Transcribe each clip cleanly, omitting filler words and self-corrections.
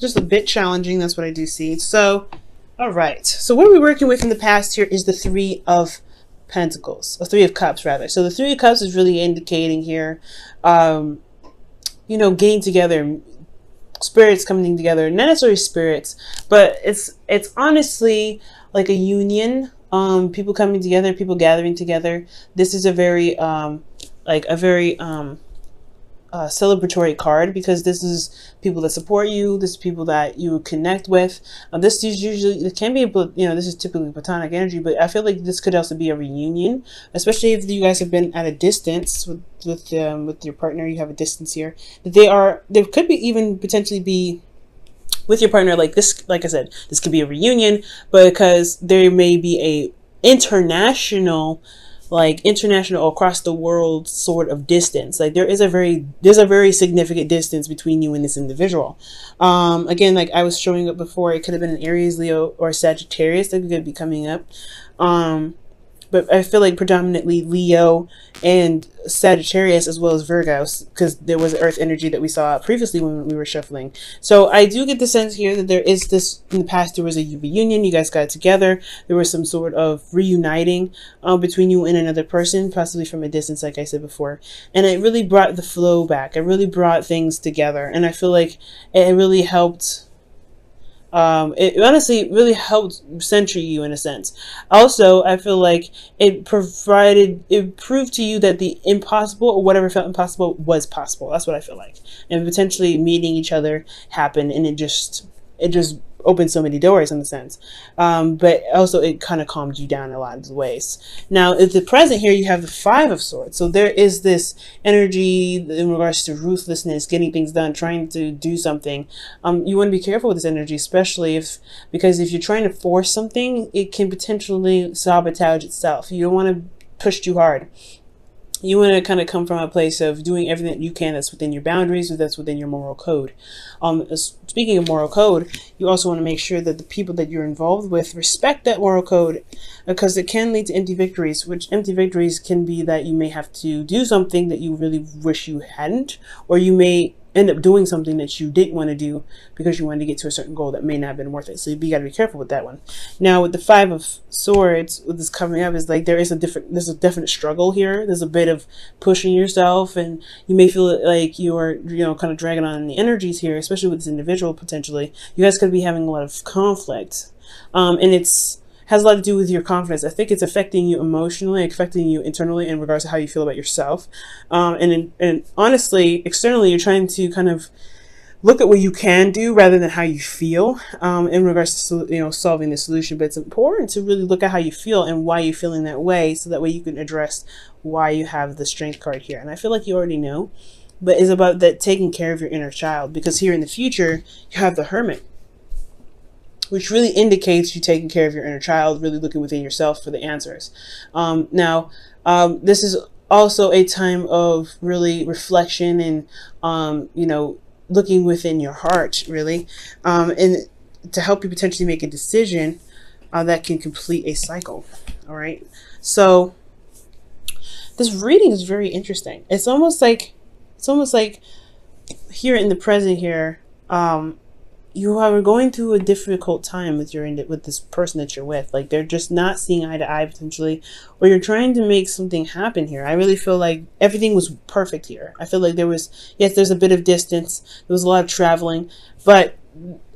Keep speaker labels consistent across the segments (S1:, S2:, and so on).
S1: just a bit challenging. That's what I do see. So, all right. So what we're working with in the past here is the Three of Pentacles, or Three of Cups rather. So the Three of Cups is really indicating here, you know, getting together, spirits coming together, not necessarily spirits, but it's honestly like a union, people coming together, people gathering together. This is a very like a very celebratory card, because this is people that support you, this is people that you connect with. This is usually, it can be, you know, this is typically platonic energy, but I feel like this could also be a reunion, especially if you guys have been at a distance with your partner. You have a distance here. There could be even potentially be with your partner, like this, like I said, this could be a reunion, but because there may be a international across the world sort of distance. Like there's a very significant distance between you and this individual. Again, like I was showing up before, it could have been an Aries, Leo, or Sagittarius that could be coming up. But I feel like predominantly Leo and Sagittarius, as well as Virgos, because there was Earth energy that we saw previously when we were shuffling. So I do get the sense here that there is this, in the past there was a reunion, you guys got together, there was some sort of reuniting between you and another person, possibly from a distance, like I said before. And it really brought the flow back. It really brought things together. And I feel like it really helped. It honestly really helped center you in a sense. Also, I feel like it proved to you that the impossible, or whatever felt impossible, was possible. That's what I feel like. And potentially meeting each other happened, and it just opened so many doors in a sense. But also it kind of calmed you down in a lot of ways. Now, at the present here, you have the Five of Swords. So there is this energy in regards to ruthlessness, getting things done, trying to do something. You want to be careful with this energy, especially because if you're trying to force something, it can potentially sabotage itself. You don't want to push too hard. You want to kind of come from a place of doing everything that you can that's within your boundaries, or that's within your moral code. Speaking of moral code, you also want to make sure that the people that you're involved with respect that moral code, because it can lead to empty victories, which empty victories can be that you may have to do something that you really wish you hadn't, or you may end up doing something that you didn't want to do because you wanted to get to a certain goal that may not have been worth it. So you got to be careful with that one. Now, with the Five of Swords, with this coming up, is like there's a definite struggle here. There's a bit of pushing yourself, and you may feel like you are, you know, kind of dragging on the energies here, especially with this individual. Potentially, you guys could be having a lot of conflict, and has a lot to do with your confidence. I think it's affecting you emotionally, affecting you internally in regards to how you feel about yourself. And honestly, externally, you're trying to kind of look at what you can do rather than how you feel in regards to, you know, solving the solution. But it's important to really look at how you feel and why you're feeling that way, so that way you can address why you have the Strength card here. And I feel like you already know, but it's about that taking care of your inner child, because here in the future, you have the Hermit, which really indicates you taking care of your inner child, really looking within yourself for the answers. This is also a time of really reflection and, you know, looking within your heart, really, and to help you potentially make a decision that can complete a cycle. All right. So this reading is very interesting. It's almost like here in the present here, you are going through a difficult time with this person that you're with. Like they're just not seeing eye to eye potentially, or you're trying to make something happen here. I really feel like everything was perfect here. I feel like there's a bit of distance. There was a lot of traveling, but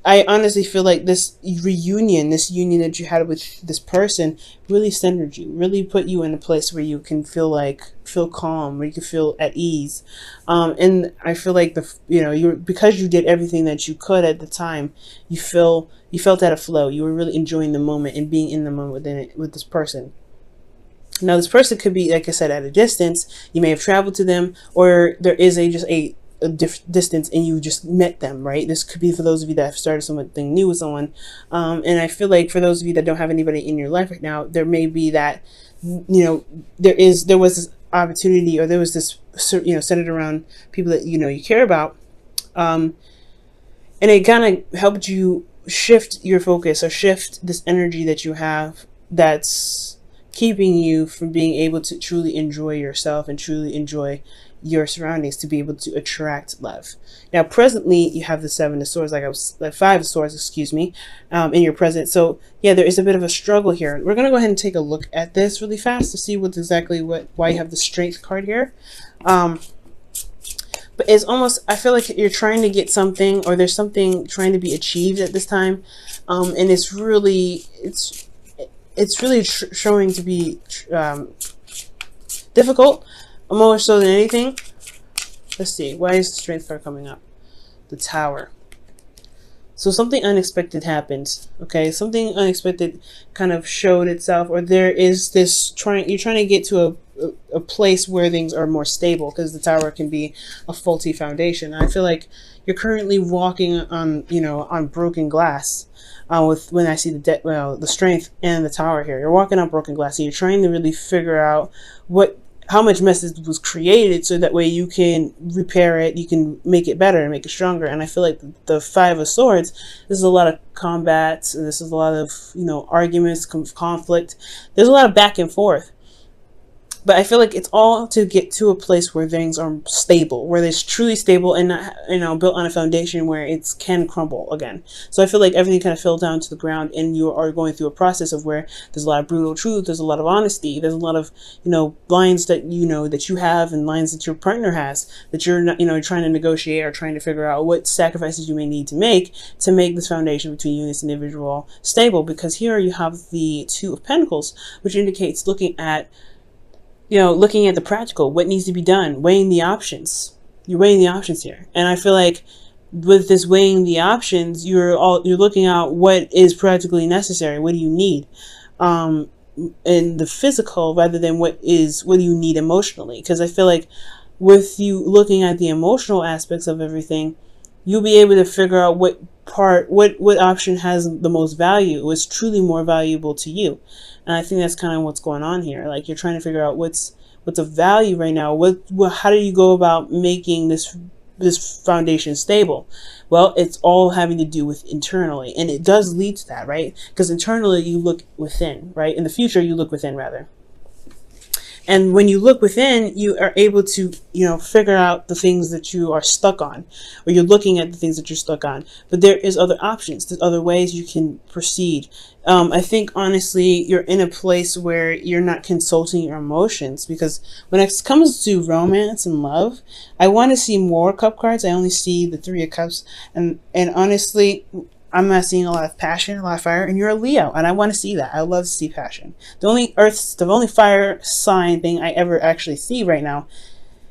S1: I honestly feel like this union that you had with this person really centered you, really put you in a place where you can feel calm, where you can feel at ease. And I feel like because you did everything that you could at the time, you felt at a flow. You were really enjoying the moment and being in the moment with this person. Now, this person could be, like I said, at a distance. You may have traveled to them, or there is a distance and you just met them, right? This could be for those of you that have started something new with someone. And I feel like for those of you that don't have anybody in your life right now, there may be that, there was this opportunity, or there was this, centered around people that, you care about. And it kind of helped you shift your focus, or shift this energy that you have that's keeping you from being able to truly enjoy yourself and truly enjoy your surroundings to be able to attract love. Now, presently, you have the Seven of Swords, like Five of Swords, excuse me, in your present. So yeah, there is a bit of a struggle here. We're gonna go ahead and take a look at this really fast to see why you have the Strength card here. But it's almost, I feel like you're trying to get something, or there's something trying to be achieved at this time, and it's really showing to be difficult, more so than anything. Let's see, why is the Strength card coming up? The Tower. So something unexpected happened, okay? Something unexpected kind of showed itself, or there is this you're trying to get to a place where things are more stable, because the Tower can be a faulty foundation. And I feel like you're currently walking on, on broken glass. When I see the Strength and the Tower here, you're walking on broken glass, and you're trying to really figure out how much mess was created, so that way you can repair it, you can make it better and make it stronger. And I feel like the Five of Swords, this is a lot of combat, this is a lot of arguments, conflict. There's a lot of back and forth. But I feel like it's all to get to a place where things are stable, where it's truly stable and not, built on a foundation where it can crumble again. So I feel like everything kind of fell down to the ground, and you are going through a process of where there's a lot of brutal truth, there's a lot of honesty, there's a lot of, lines that that you have, and lines that your partner has, that you're not, trying to negotiate or trying to figure out what sacrifices you may need to make this foundation between you and this individual stable. Because here you have the Two of Pentacles, which indicates looking at the practical, what needs to be done, weighing the options. You're weighing the options here. And I feel like with this weighing the options, you're looking at what is practically necessary. What do you need? In the physical, rather than what do you need emotionally? Because I feel like with you looking at the emotional aspects of everything, you'll be able to figure out what option has the most value, what's truly more valuable to you. And I think that's kind of what's going on here. Like, you're trying to figure out what's of value right now. How do you go about making this foundation stable? Well, it's all having to do with internally, and it does lead to that, right? Because internally you look within, right? In the future you look within, rather. And when you look within, you are able to, figure out the things that you are stuck on, or you're looking at the things that you're stuck on. But there is other options. There's other ways you can proceed. I think, honestly, you're in a place where you're not consulting your emotions, because when it comes to romance and love, I want to see more Cup cards. I only see the Three of Cups. And honestly, I'm not seeing a lot of passion, a lot of fire, and you're a Leo, and I want to see that. I love to see passion. The only fire sign thing I ever actually see right now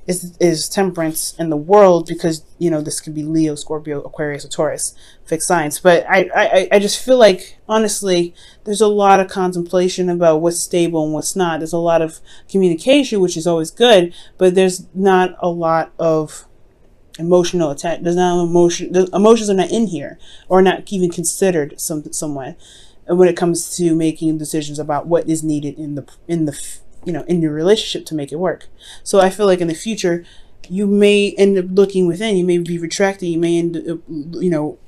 S1: is Temperance in the world, because this could be Leo, Scorpio, Aquarius, or Taurus, fixed signs. But I just feel like, honestly, there's a lot of contemplation about what's stable and what's not. There's a lot of communication, which is always good, but there's not a lot of emotional attack. There's not emotion. The emotions are not in here, or not even considered somewhat when it comes to making decisions about what is needed in your relationship to make it work. So I feel like in the future you may end up looking within. You may be retracting. You may end up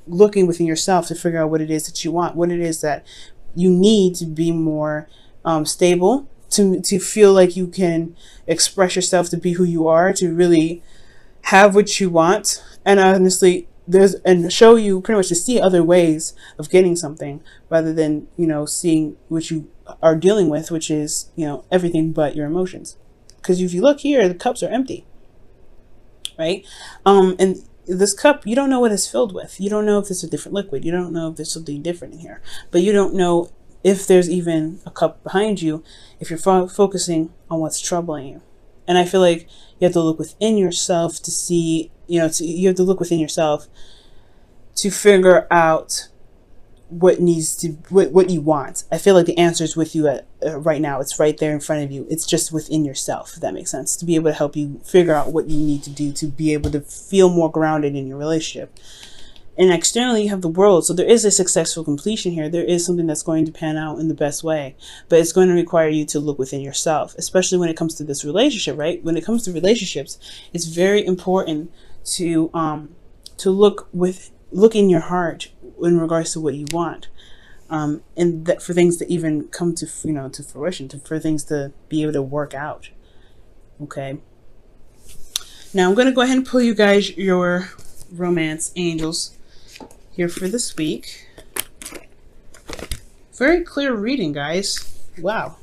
S1: looking within yourself to figure out what it is that you want, what it is that you need to be more stable, to feel like you can express yourself, to be who you are, to really have what you want. And honestly, show you pretty much to see other ways of getting something, rather than seeing what you are dealing with, which is everything but your emotions. Because if you look here, the cups are empty, right? And this cup, you don't know what it's filled with. You don't know if it's a different liquid. You don't know if there's something different in here. But you don't know if there's even a cup behind you, if you're focusing on what's troubling you. And I feel like you have to look within yourself to see, you have to look within yourself to figure out what you want. I feel like the answer is with you right now. It's right there in front of you. It's just within yourself, if that makes sense, to be able to help you figure out what you need to do to be able to feel more grounded in your relationship. And externally, you have the World. So there is a successful completion here. There is something that's going to pan out in the best way. But it's going to require you to look within yourself, especially when it comes to this relationship, right? When it comes to relationships, it's very important to look in your heart in regards to what you want. And that for things to even come to, to fruition, for things to be able to work out. Okay. Now I'm going to go ahead and pull you guys your romance angels here for this week. Very clear reading, guys. Wow.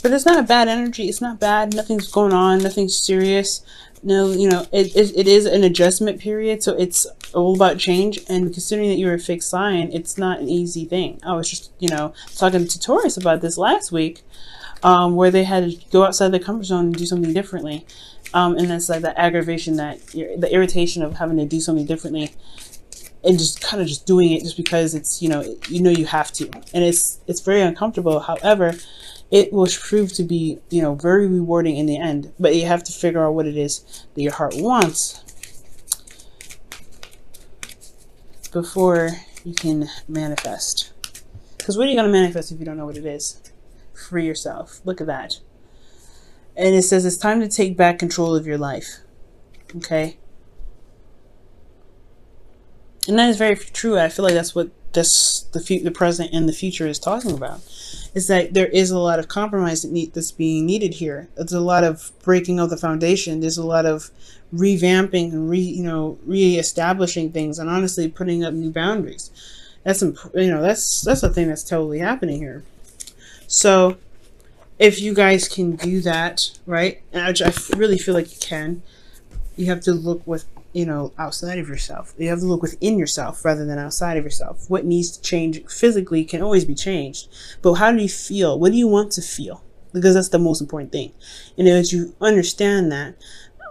S1: But it's not a bad energy. It's not bad. Nothing's going on. Nothing's serious. No, you know, it is an adjustment period. So it's all about change. And considering that you're a fixed sign, it's not an easy thing. I was just, you know, talking to Taurus about this last week, where they had to go outside their comfort zone and do something differently. And that's like that aggravation, that the irritation of having to do something differently and just kind of just doing it just because it's, you know you have to. And it's very uncomfortable. However, it will prove to be, you know, very rewarding in the end. But you have to figure out what it is that your heart wants before you can manifest. Because what are you going to manifest if you don't know what it is? Free yourself. Look at that. And it says it's time to take back control of your life. Okay? And that is very true. I feel like that's what the present and the future is talking about. Is that there is a lot of compromise that's being needed here. There's a lot of breaking of the foundation. There's a lot of revamping and re-establishing things, and honestly putting up new boundaries. That's a thing that's totally happening here. So if you guys can do that, right? And I really feel like you can. You have to look with, you know, outside of yourself. You have to look within yourself rather than outside of yourself. What needs to change physically can always be changed. But how do you feel? What do you want to feel? Because that's the most important thing. And as you understand that,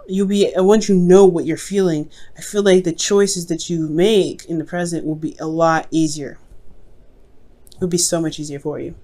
S1: once you know what you're feeling, I feel like the choices that you make in the present will be a lot easier. It will be so much easier for you.